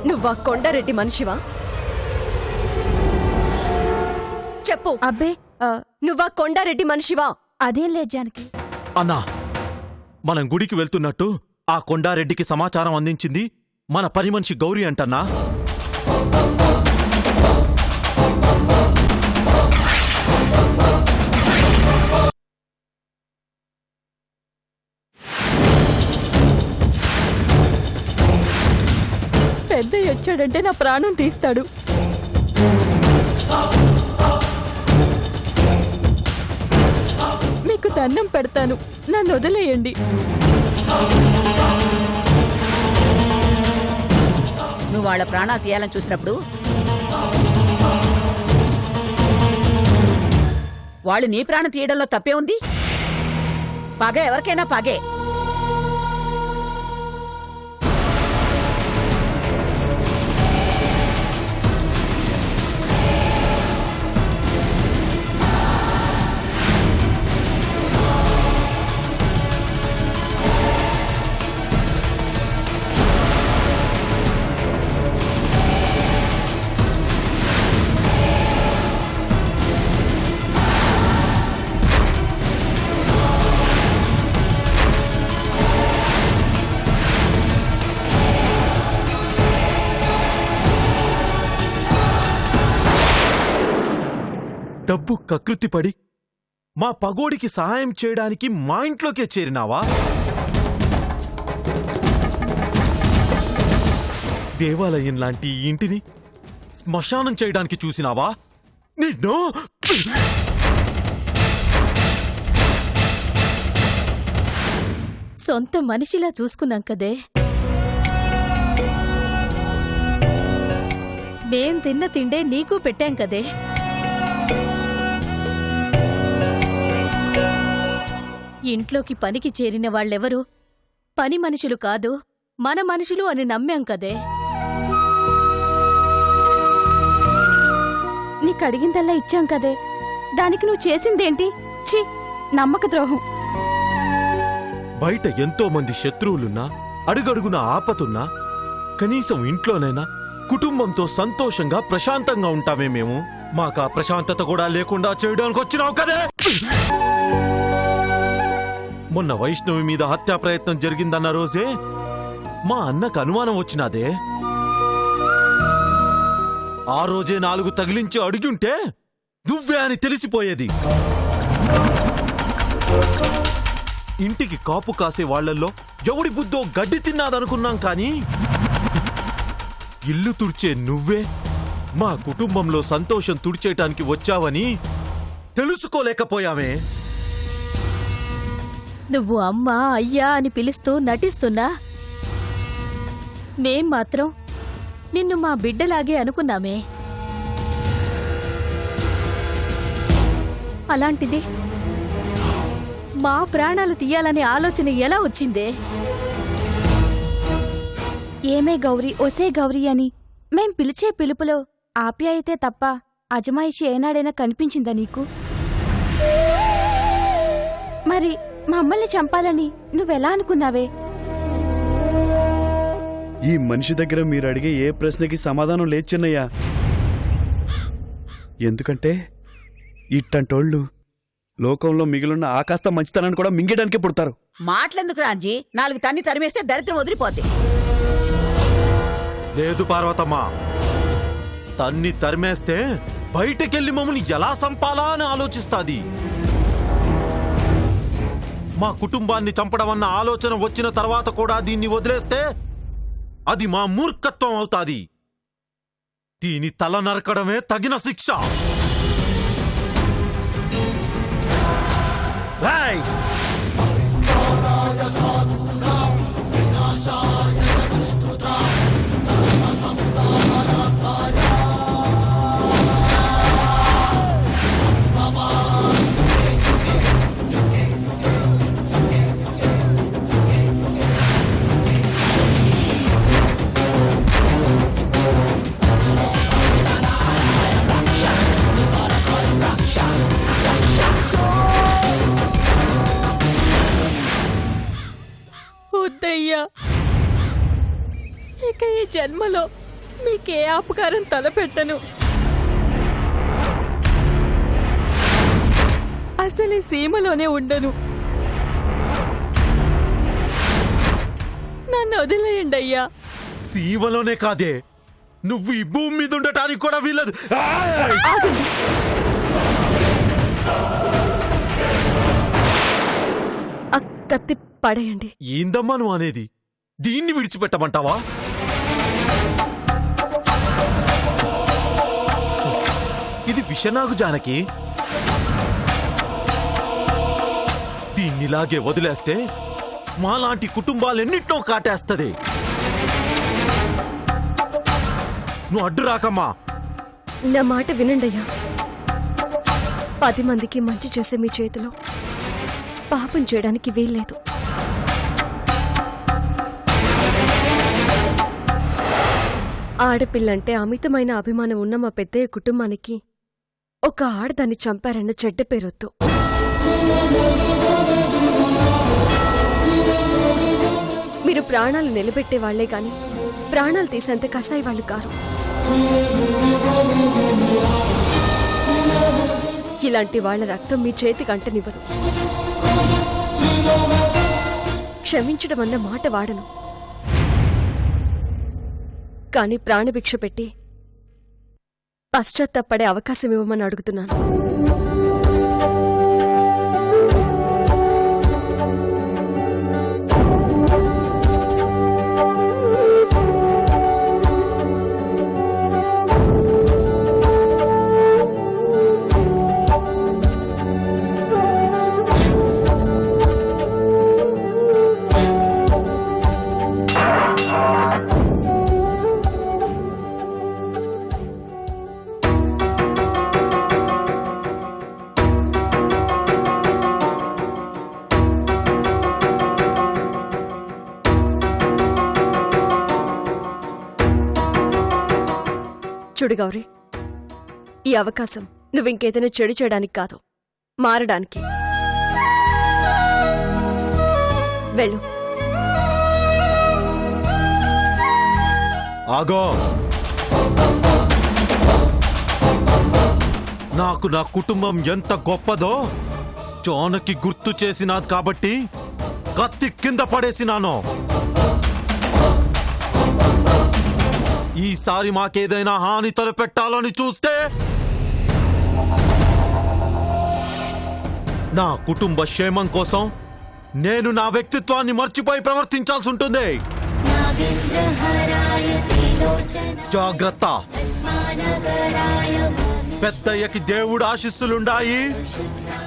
నువ్వా కొండారెడ్డి మనిషివా? చెప్పు. అబ్బే నువ్వా కొండారెడ్డి మనిషివా? అదేం లేదు జానకి. అన్నా, మనం గుడికి వెళ్తున్నట్టు ఆ కొండారెడ్డికి సమాచారం అందించింది మన పని మనిషి గౌరీ అంటన్నా. పెద్దయ్య వచ్చాడంటే నా ప్రాణం తీస్తాడు. మీకు దండం పెడతాను, నన్ను వదిలేయండి. నువ్వు వాళ్ళ ప్రాణాలు తీయాలని చూసినప్పుడు వాళ్ళు నీ ప్రాణం తీయడంలో తప్పే ఉంది. పగ ఎవరికైనా పగే. డబ్బు కకృతిపడి మా పగోడికి సహాయం చేయడానికి మా ఇంట్లోకే చేరినావా? దేవాలయం లాంటి ఈ ఇంటిని శ్మశానం చేయడానికి చూసినావా? నిన్ను సొంత మనిషిలా చూసుకున్నాం కదే. మేం తిన్న తిండే నీకు పెట్టాం కదే. ఇంట్లోకి పనికి చేరిన వాళ్ళెవరూ పని మనుషులు కాదు, మన మనుషులు అని నమ్మాం కదే. నీకడిగిందల్లా ఇచ్చాం కదే, దానికి నువ్వు చేసిందేంటి? ఛీ, నమ్మక ద్రోహం. బయట ఎంతో మంది శత్రువులున్నా, అడుగడుగున ఆపతున్నా, కనీసం ఇంట్లోనైనా కుటుంబంతో సంతోషంగా ప్రశాంతంగా ఉంటామే మేము. మాకా ప్రశాంతత కూడా లేకుండా చేయడానికి వచ్చినావు కదే. మొన్న వైష్ణవి మీద హత్యా ప్రయత్నం జరిగిందన్న రోజే మా అన్నకు అనుమానం వచ్చినాదే. ఆ రోజే 4 తగిలించి అడుగుంటే నువ్వే అని తెలిసిపోయేది. ఇంటికి కాపు కాసే వాళ్లల్లో ఎవడి బుద్ధో గడ్డి తిన్నాదనుకున్నాం కానీ ఇల్లు తుడిచే నువ్వే మా కుటుంబంలో సంతోషం తుడిచేయటానికి వచ్చావని తెలుసుకోలేకపోయామే. నువ్వు అమ్మా అయ్యా అని పిలుస్తూ నటిస్తున్నా మేం మాత్రం నిన్ను మా బిడ్డలాగే అనుకున్నామే. అలాంటిది మా ప్రాణాలు తీయాలనే ఆలోచన ఎలా వచ్చిందే? ఏమే గౌరీ, ఒసే గౌరీ అని మేం పిలిచే పిలుపులో ఆప్యాయతే తప్ప అజమాయిషి ఏనాడైనా కనిపించిందా నీకు? మరి మమ్మల్ని చంపాలని నువ్వెలా అనుకున్నావే? ఈ మనిషి దగ్గర మీరు అడిగే ఏ ప్రశ్నకి సమాధానం లేదు చిన్నయ్య. ఎందుకంటే ఇట్టంటోళ్ళు లోకంలో మిగిలిన ఆకాస్త మంచితనాన్ని కూడా మింగడానికి పుడతారు. మాటలెందుకు రాంజీ? 4 తన్ని తరిమేస్తే దరిద్రం వదిలిపోద్ది. లేదు పార్వతమ్మ, తన్ని తరిమేస్తే బయటకెళ్ళి మమ్మల్ని ఎలా సంపాలా అని ఆలోచిస్తాది. మా కుటుంబాన్ని చంపడం అన్న ఆలోచన వచ్చిన తర్వాత కూడా దీన్ని వదిలేస్తే అది మా మూర్ఖత్వం అవుతాది. దీని తల నరకడమే తగిన శిక్ష. రాయ్ వద్దయ్యా, ఇక ఈ జన్మలో మీకే అపకారం తలపెట్టను. అసలు ఈ సీమలోనే ఉండను. నన్ను వదిలేయండి అయ్యా. సీవలోనే కాదే, నువ్వు ఈ భూమి మీద ఉండటానికి కూడా వీలదు. ఏయ్! ఆగండి. ఆ కత్తి పడేయండి. ఏందమ్మా నువ్వు అనేది? దీన్ని విడిచిపెట్టమంటావా? ఇది విషనాగు జానకి. దీన్నిలాగే వదిలేస్తే మాలాంటి కుటుంబాలెన్నింటినో కాటేస్తది. నువ్వు అడ్డు రాకమ్మా. నా మాట వినండి అయ్యా. 10 మందికి మంచి చేసే మీ చేతిలో పాపం చేయడానికి వీల్లేదు. ఆడపిల్లంటే అమితమైన అభిమానం ఉన్న మా పెద్దయ్య కుటుంబానికి ఒక ఆడదాన్ని చంపారన్న చెడ్డ పేరొద్దు. మీరు ప్రాణాలు నిలబెట్టే వాళ్లే గాని ప్రాణాలు తీసేంత కసాయి వాళ్ళు కారు. ఇలాంటి వాళ్ల రక్తం మీ చేతికి అంటనివ్వను. క్షమించడం అన్న మాట వాడను, కానీ ప్రాణభిక్ష పెట్టి పశ్చాత్తాపడే అవకాశం ఇవ్వమని అడుగుతున్నాను. చూడు గౌరీ, ఈ అవకాశం నువ్వింకేదైనా చెడు చేయడానికి కాదు, మారడానికి. వెళ్ళు. ఆగో. నాకు నా కుటుంబం ఎంత గొప్పదో జానకి గుర్తు చేసినాది కాబట్టి కత్తి కింద పడేసినాను. ఈసారి మాకేదైనా హాని తలపెట్టాలని చూస్తే నా కుటుంబ క్షేమం కోసం నేను నా వ్యక్తిత్వాన్ని మర్చిపోయి ప్రవర్తించాల్సి ఉంటుంది. జాగ్రత్త. పెద్దయ్యకి దేవుడు ఆశీస్సులుండాయి,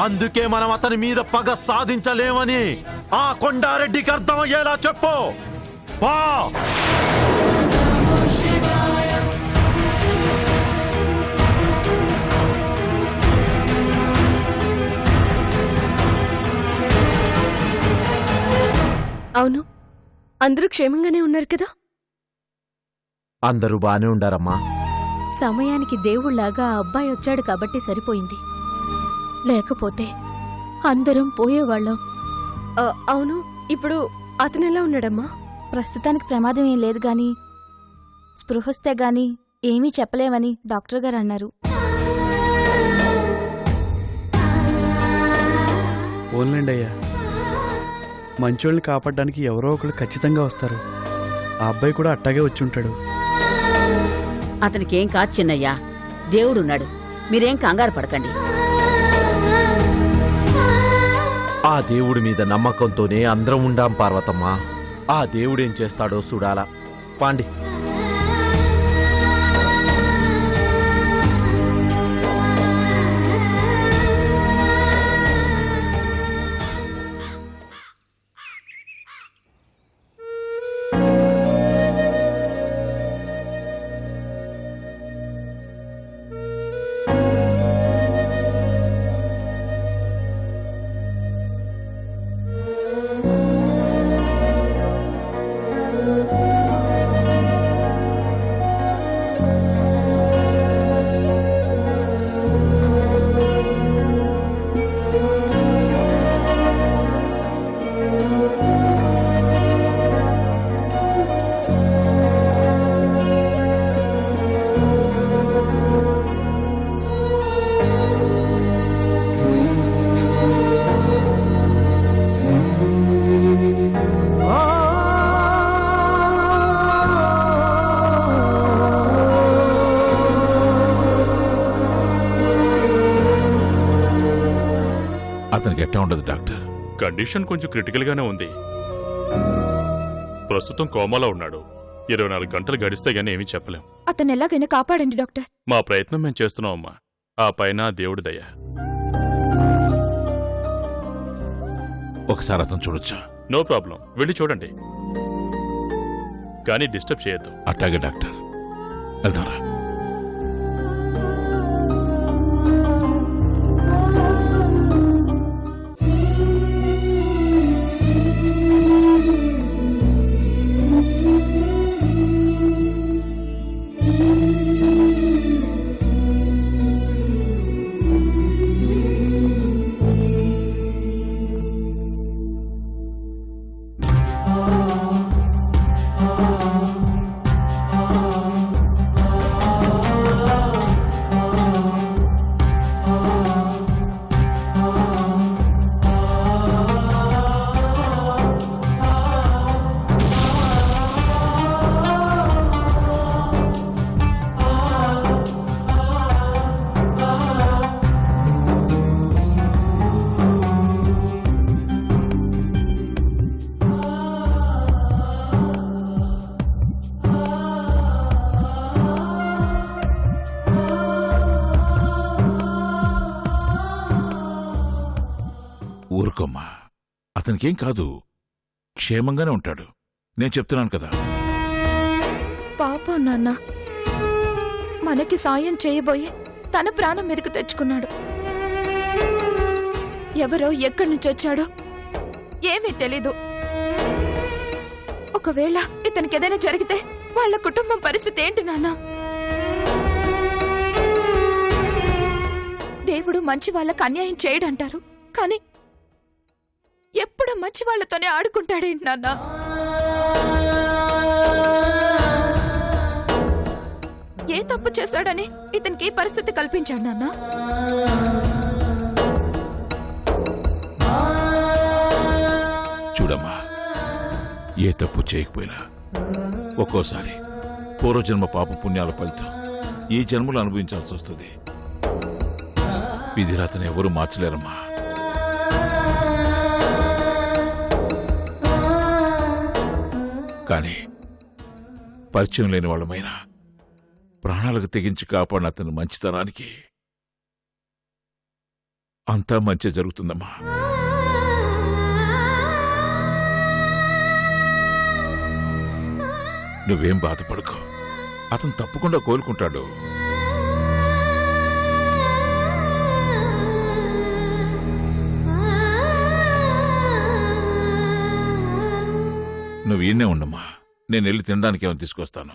అందుకే మనం అతని మీద పగ సాధించలేమని ఆ కొండారెడ్డికి అర్థమయ్యేలా చెప్పు. పా. అవును, అందరూ క్షేమంగానే ఉన్నారు కదా? అందరూ బానే ఉండారమ్మా. సమయానికి దేవుళ్లాగా ఆ అబ్బాయి వచ్చాడు కాబట్టి సరిపోయింది. లేకపోతే అందరం పోయేవాళ్ళం. అవును, ఇప్పుడు అతనెలా ఉన్నాడమ్మా? ప్రస్తుతానికి ప్రమాదం ఏం లేదు గాని స్పృహొస్తే గాని ఏమీ చెప్పలేమని డాక్టర్ గారు అన్నారు. పోన్లేండి అయ్యా, మంచోళ్ళని కాపాడడానికి ఎవరో ఒకరు ఖచ్చితంగా వస్తారు. ఆ అబ్బాయి కూడా అట్టాగే వచ్చి ఉంటాడు. అతనికేం కాదు చిన్నయ్యా, దేవుడున్నాడు. మీరేం కంగారు పడకండి. ఆ దేవుడి మీద నమ్మకంతోనే అందరం ఉండాం పార్వతమ్మ. ఆ దేవుడేం చేస్తాడో చూడాలా. పాండి. ఎట్టా ఉండదు డాక్టర్? కండిషన్ కొంచెం క్రిటికల్ గానే ఉంది. ప్రస్తుతం కోమాలో ఉన్నాడు. 24 గంటలు గడిస్తే గానీ ఏమీ చెప్పలేం. అతను ఎలాగైనా కాపాడండి డాక్టర్. మా ప్రయత్నం మేము చేస్తున్నాం అమ్మా. ఆ పైన దేవుడి దయ. ఒకసారి అతను చూడొచ్చా? నో ప్రాబ్లం, వెళ్ళి చూడండి, కానీ డిస్టర్బ్ చేయొద్దు. అట్టాగే డాక్టర్, వెళ్తారా? ఊరుకోమ్మా, అతనికేం కాదు, క్షేమంగానే ఉంటాడు. నేను చెప్తున్నాను కదా. పాపం నాన్న, మనకి సాయం చేయబోయి తన ప్రాణం మీదకు తెచ్చుకున్నాడు. ఎవరో ఎక్కడి నుంచి వచ్చాడో ఏమీ తెలీదు. ఒకవేళ ఇతనికి ఏదైనా జరిగితే వాళ్ళ కుటుంబం పరిస్థితి ఏంటి నాన్న? దేవుడు మంచి వాళ్ళకు అన్యాయం చేయడంటారు, కానీ ఎప్పుడు మంచి వాళ్లతోనే ఆడుకుంటాడేంటి నాన్న? ఏ తప్పు చేశాడని ఇతనికి ఈ పరిస్థితి కల్పించాడు నాన్న? చూడమ్మా, ఏ తప్పు చేయకపోయినా ఒక్కోసారి పూర్వజన్మ పాప పుణ్యాల ఫలితం ఈ జన్మలో అనుభవించాల్సి వస్తుంది. విధిరాతను ఎవరూ మార్చలేరమ్మా. కానీ పరిచయం లేని వాళ్ళమైనా ప్రాణాలకు తెగించి కాపాడిన అతని మంచితనానికి అంతా మంచి జరుగుతుందమ్మా. నువ్వేం బాధపడుకో, అతను తప్పకుండా కోలుకుంటాడు. నువ్వు ఈయనే ఉండమ్మా, నేను వెళ్ళి తినడానికి ఏమైనా తీసుకొస్తాను.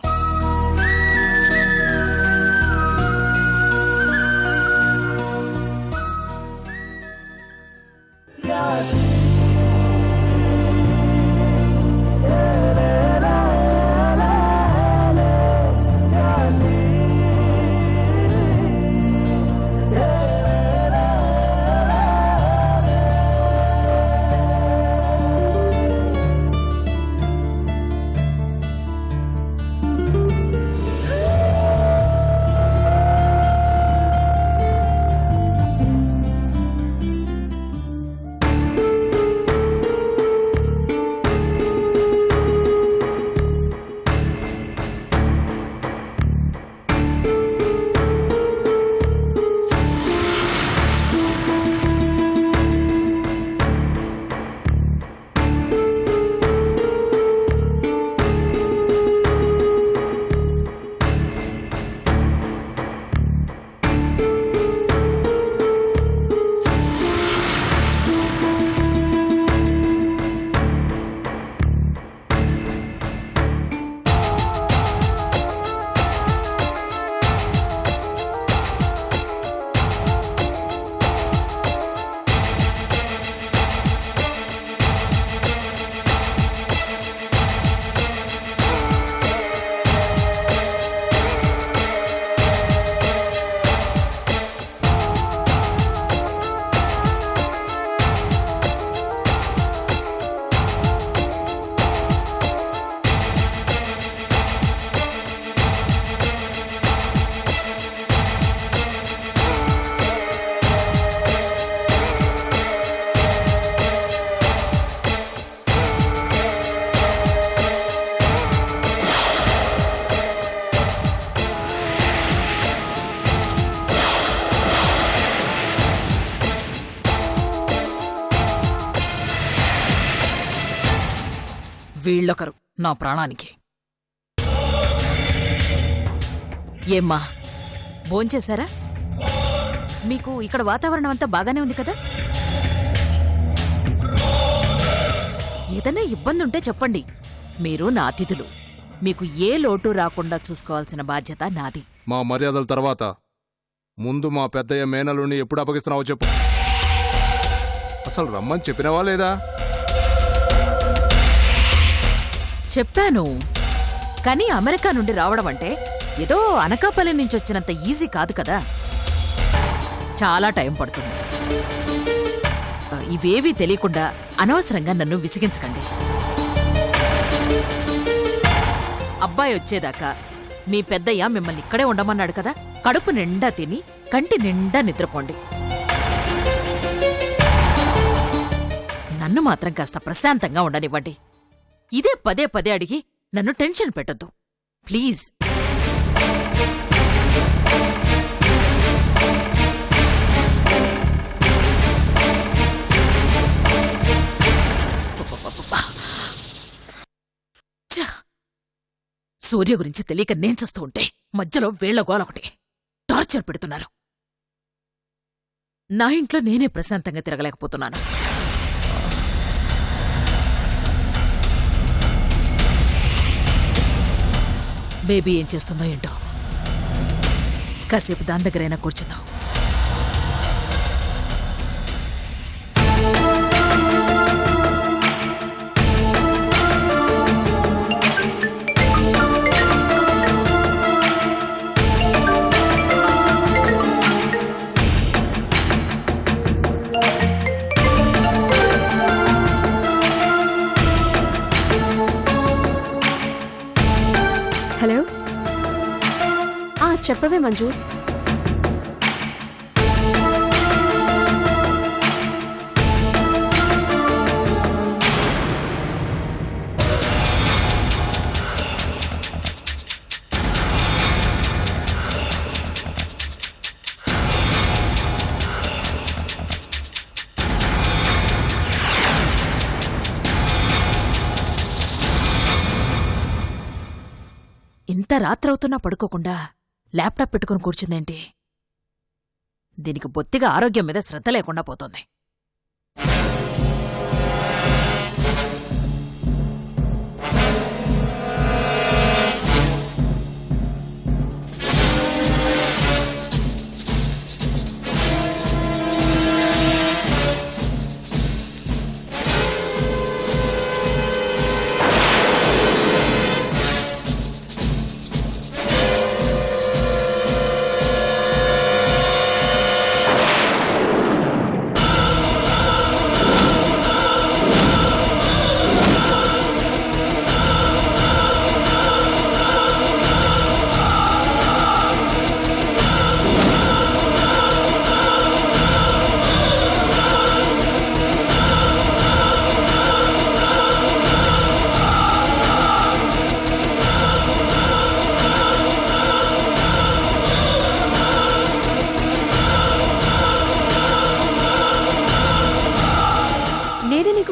వీళ్ళొకరు నా ప్రాణానికి. ఏమ్మా, భోంచేశారా? మీకు ఇక్కడ వాతావరణం అంతా బాగానే ఉంది కదా? ఏదైనా ఇబ్బంది ఉంటే చెప్పండి. మీరు నా అతిథులు. మీకు ఏ లోటు రాకుండా చూసుకోవాల్సిన బాధ్యత నాది. మా మర్యాదల తర్వాత ముందు మా పెద్దయ్య మేనలుని ఎప్పుడు అప్పగిస్తున్నావో చెప్పు. అసలు రమ్మని చెప్పినవా లేదా? చెప్పాను, కానీ అమెరికా నుండి రావడం అంటే ఏదో అనకాపల్లి నుంచి వచ్చినంత ఈజీ కాదు కదా. చాలా టైం పడుతుంది. ఇవేవీ తెలియకుండా అనవసరంగా నన్ను విసిగించకండి. అబ్బాయి వచ్చేదాకా మీ పెద్దయ్య మిమ్మల్ని ఇక్కడే ఉండమన్నాడు కదా. కడుపు నిండా తిని కంటి నిండా నిద్రపోండి. నన్ను మాత్రం కాస్త ప్రశాంతంగా ఉండనివ్వండి. ఇదే పదే పదే అడిగి నన్ను టెన్షన్ పెట్టొద్దు ప్లీజ్. సూర్య గురించి తెలియక నేను చేస్తూ ఉంటే మధ్యలో వేళ్ల గోల ఒకటి టార్చర్ పెడుతున్నారు. నా ఇంట్లో నేనే ప్రశాంతంగా తిరగలేకపోతున్నాను. బేబీ ఏం చేస్తుందో ఏంటో. కాసేపు దాని దగ్గరైనా కూర్చుందాం. హలో, చెప్పవే మంజు. ఇంత రాత్రవుతున్నా పడుకోకుండా ల్యాప్టాప్ పెట్టుకుని కూర్చుందేంటి? దీనికి బొత్తిగా ఆరోగ్యం మీద శ్రద్ధ లేకుండా పోతోంది.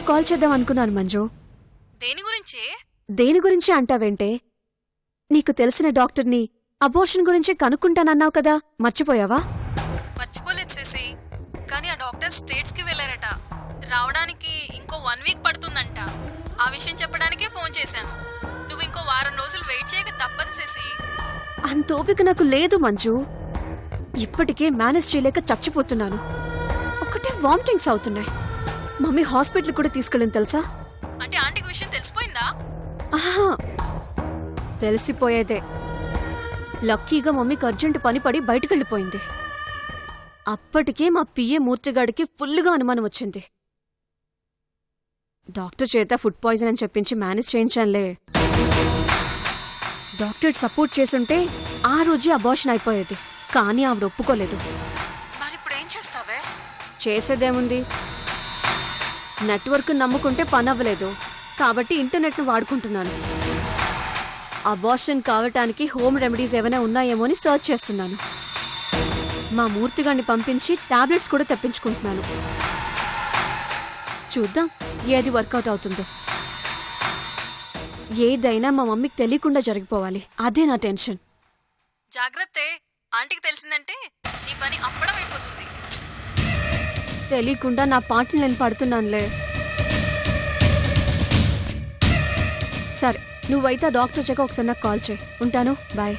కాల్ చేద్దాం అనుకున్నాను మంజు. దేని గురించి అంటావేంటే? నీకు తెలిసిన డాక్టర్ని అబోర్షన్ గురించి కనుక్కుంటానన్నావు కదా, మర్చిపోయావా? మర్చిపోలేదు శశి, కానీ ఆ డాక్టర్ స్టేట్స్ కి వెళ్లారట. రావడానికి ఇంకో 1 వీక్ పడుతుందంట. ఆ విషయం చెప్పడానికే ఫోన్ చేశాను. నువ్వు ఇంకో వారం రోజులు వెయిట్ చేయక తప్పదు శశి. అంత ఓపిక నాకు లేదు మంజు. ఇప్పటికే మేనేజ్ చేయలేక చచ్చిపోతున్నాను. ఒకటే వామిటింగ్స్ అవుతున్నాయి. మమ్మీ హాస్పిటల్ కూడా తీసుకెళ్ళింది తెలుసా? అంటే ఆంటీకి విషయం తెలిసిపోయిందా? ఆహా, తెలిసిపోయేదే. లక్కీగా మమ్మీకి అర్జెంట్ పని పడి బయటకెళ్ళిపోయింది. అప్పటికే మా పిఏ మూర్తిగాడికి ఫుల్గా అనుమానం వచ్చింది. డాక్టర్ చేత ఫుడ్ పాయిజన్ అని చెప్పించి మేనేజ్ చేయించానులే. డాక్టర్ సపోర్ట్ చేసుంటే ఆ రోజే అబార్షన్ అయిపోయేది. కానీ ఆవిడ ఒప్పుకోలేదు. మరిప్పుడు ఏం చేస్తావే? చేసేదేముంది, నెట్వర్క్ నమ్ముకుంటే పని అవ్వలేదు కాబట్టి ఇంటర్నెట్ను వాడుకుంటున్నాను. అబార్షన్ కావటానికి హోమ్ రెమెడీస్ ఏమైనా ఉన్నాయేమో అని సర్చ్ చేస్తున్నాను. మా మూర్తిగాన్ని పంపించి టాబ్లెట్స్ కూడా తెప్పించుకుంటున్నాను. చూద్దాం ఏది వర్కౌట్ అవుతుందో. ఏదైనా మా మమ్మీకి తెలియకుండా జరిగిపోవాలి, అదే నా టెన్షన్. జాగ్రత్తే, ఆంటీకి తెలిసిందంటే నీ పని అప్పడం అయిపోతుంది. తెలియకుండా నా పాటలు నేను పడుతున్నానులే. సరే, నువ్వైతే డాక్టర్ వచ్చాక ఒకసారి నాకు కాల్ చేయి. ఉంటాను, బాయ్.